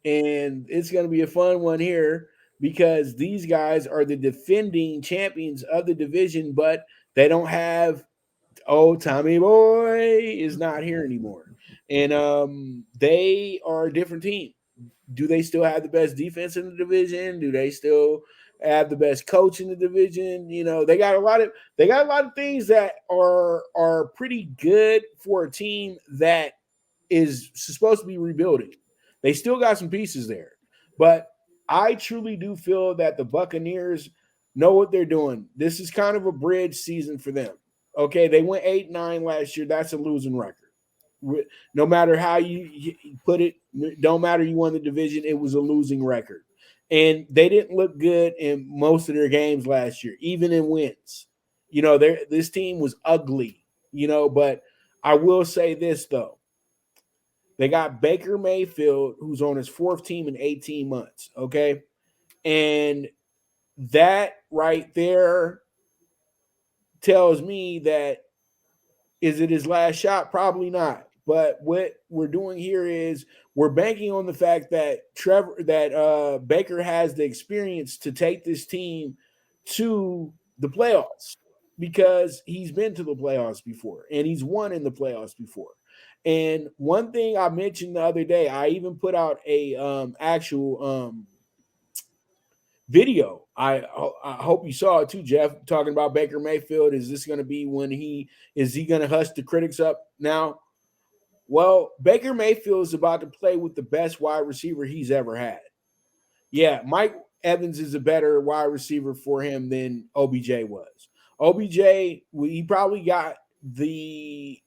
and it's going to be a fun one here because these guys are the defending champions of the division, but they don't have Tommy Boy is not here anymore, and they are a different team. Do they still have the best defense in the division? Do they still have the best coach in the division? They got a lot of things that are pretty good for a team that is supposed to be rebuilding. They still got some pieces there, but I truly do feel that the Buccaneers know what they're doing. This is kind of a bridge season for them. Okay, they went 8-9 last year. That's a losing record. No matter how you put it, don't matter you won the division, it was a losing record. And they didn't look good in most of their games last year, even in wins. This team was ugly, but I will say this though. They got Baker Mayfield, who's on his fourth team in 18 months. Okay. And that right there tells me that is it his last shot? Probably not. But what we're doing here is we're banking on the fact that Baker has the experience to take this team to the playoffs because he's been to the playoffs before and he's won in the playoffs before. And one thing I mentioned the other day, I even put out a actual video. I hope you saw it too, Jeff, talking about Baker Mayfield. Is this going to be when he going to hush the critics up now? Well, Baker Mayfield is about to play with the best wide receiver he's ever had. Yeah, Mike Evans is a better wide receiver for him than OBJ was. OBJ, he probably got the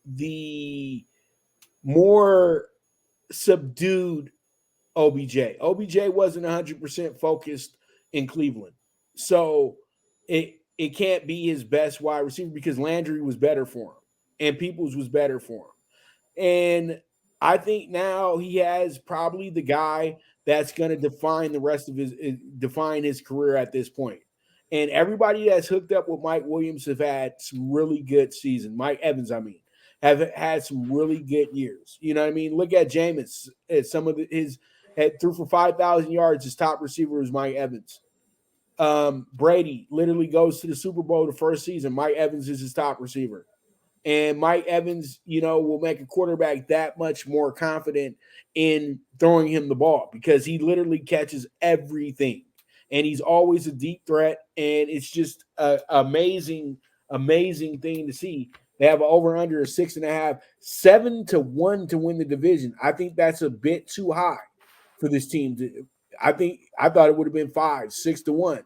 more subdued OBJ. OBJ wasn't 100% focused in Cleveland. So it can't be his best wide receiver because Landry was better for him and Peoples was better for him. And I think now he has probably the guy that's going to define the rest of define his career at this point. And everybody that's hooked up with Mike Williams have had some really good season. Mike Evans, I mean, have had some really good years. You know what I mean? Look at Jameis. Some of his had threw for 5,000 yards. His top receiver was Mike Evans. Brady literally goes to the Super Bowl the first season. Mike Evans is his top receiver. And Mike Evans, will make a quarterback that much more confident in throwing him the ball because he literally catches everything. And he's always a deep threat. And it's just an amazing, amazing thing to see. They have an over under a 6.5, 7-1 to win the division. I think that's a bit too high for this team. I thought it would have been 5, 6-1.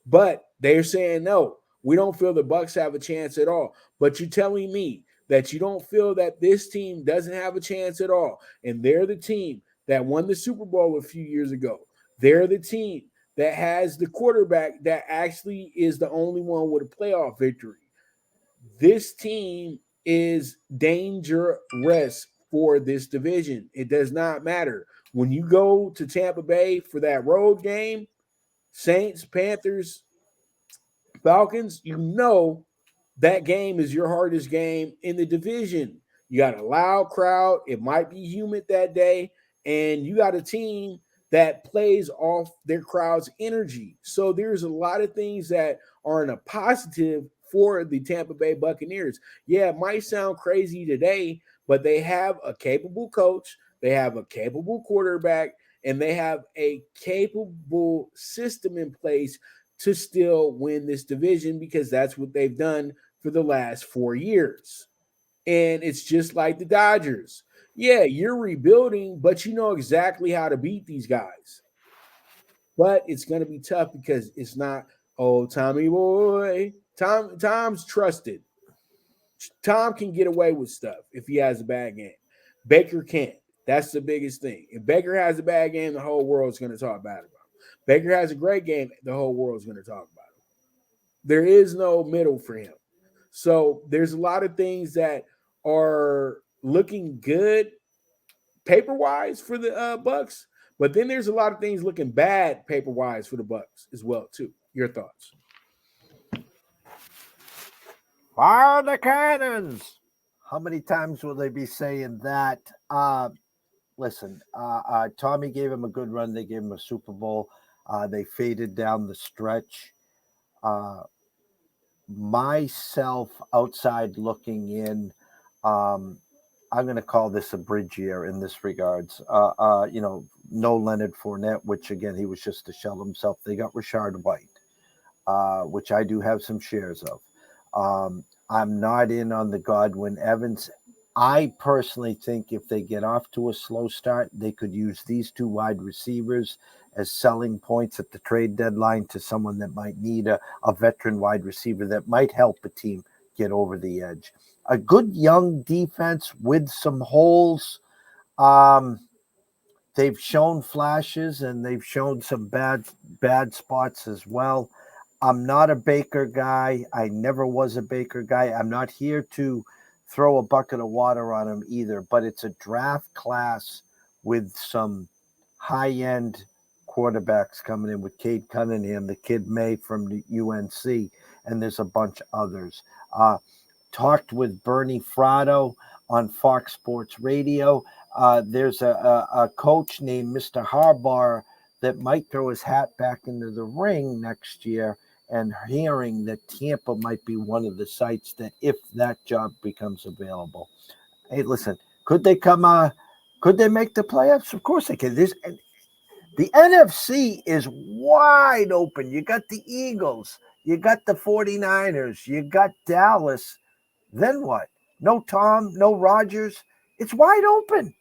But they're saying no. We don't feel the Bucs have a chance at all. But you're telling me that you don't feel that this team doesn't have a chance at all. And they're the team that won the Super Bowl a few years ago. They're the team that has the quarterback that actually is the only one with a playoff victory. This team is dangerous for this division. It does not matter. When you go to Tampa Bay for that road game, Saints, Panthers, Falcons, that game is your hardest game in the division. You got a loud crowd. It might be humid that day, and you got a team that plays off their crowd's energy. So there's a lot of things that are in a positive for the Tampa Bay Buccaneers. Yeah, it might sound crazy today, but they have a capable coach, they have a capable quarterback, and they have a capable system in place to still win this division because that's what they've done for the last 4 years. And it's just like the Dodgers. Yeah, you're rebuilding, but you know exactly how to beat these guys. But it's going to be tough because it's not, Tommy boy. Tom's trusted. Tom can get away with stuff if he has a bad game. Baker can't. That's the biggest thing. If Baker has a bad game, the whole world's going to talk bad about him. Baker has a great game, the whole world's going to talk about him. There is no middle for him. So there's a lot of things that are looking good paper wise for the Bucs, but then there's a lot of things looking bad paper wise for the Bucs as well too. Your thoughts? Fire the cannons. How many times will they be saying that? listen, Tommy gave him a good run. They gave him a Super Bowl. They faded down the stretch. Uh, Myself, outside looking in, um, I'm going to call this a bridge year in this regards. No Leonard Fournette, which again he was just to shell himself. They got Rashard White, which I do have some shares of. I'm not in on the Godwin Evans. I personally think if they get off to a slow start, they could use these two wide receivers as selling points at the trade deadline to someone that might need a veteran wide receiver that might help a team get over the edge. A good young defense with some holes. Um, they've shown flashes and they've shown some bad spots as well. I'm not a Baker guy. I never was a Baker guy. I'm not here to throw a bucket of water on him either, but it's a draft class with some high end quarterbacks coming in with Cade Cunningham, the kid May from the UNC, and there's a bunch of others. Uh, Talked with Bernie Fratto on Fox Sports Radio. There's a coach named Mr. Harbaugh that might throw his hat back into the ring next year, and hearing that Tampa might be one of the sites that if that job becomes available. Hey, listen, could they come? Could they make the playoffs? Of course they can. The NFC is wide open. You got the Eagles, you got the 49ers, you got Dallas. Then what? No Tom, no Rogers. It's wide open.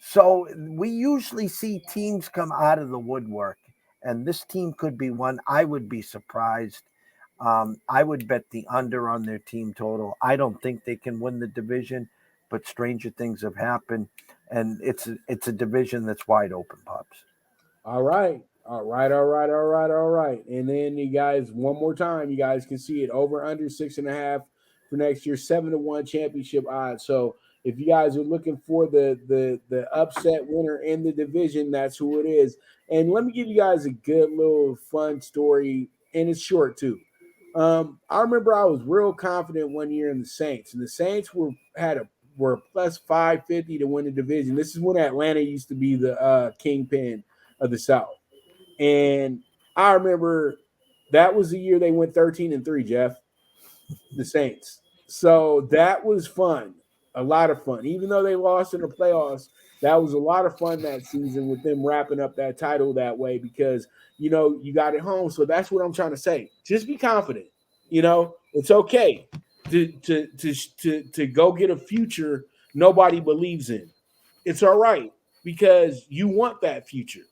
So we usually see teams come out of the woodwork, and this team could be one. I would be surprised. I would bet the under on their team total. I don't think they can win the division, but stranger things have happened, and it's a division that's wide open, Pops. All right. All right. All right. All right. All right. And then you guys, one more time, you guys can see it over under 6.5 for next year, 7-1 championship odds. So if you guys are looking for the upset winner in the division, that's who it is. And let me give you guys a good little fun story, and it's short too. I remember I was real confident one year in the Saints, and the Saints were plus 550 to win the division. This is when Atlanta used to be the kingpin of the South. And I remember that was the year they went 13-3, Jeff, the Saints. So that was fun, a lot of fun. Even though they lost in the playoffs, that was a lot of fun that season with them wrapping up that title that way because, you got it home. So that's what I'm trying to say. Just be confident. It's okay to go get a future nobody believes in. It's all right because you want that future.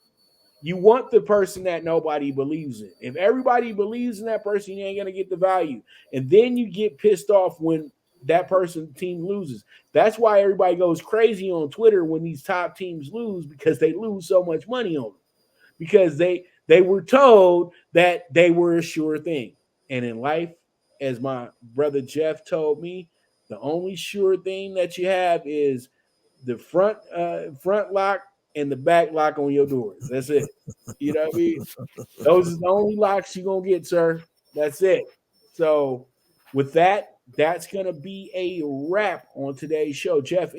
You want the person that nobody believes in. If everybody believes in that person, you ain't gonna get the value. And then you get pissed off when that person team loses. That's why everybody goes crazy on Twitter when these top teams lose because they lose so much money on them. Because they were told that they were a sure thing. And in life, as my brother Jeff told me, the only sure thing that you have is the front lock and the back lock on your doors. That's it. You know what I mean? Those are the only locks you're gonna get, sir. That's it. So with that, that's gonna be a wrap on today's show. Jeff,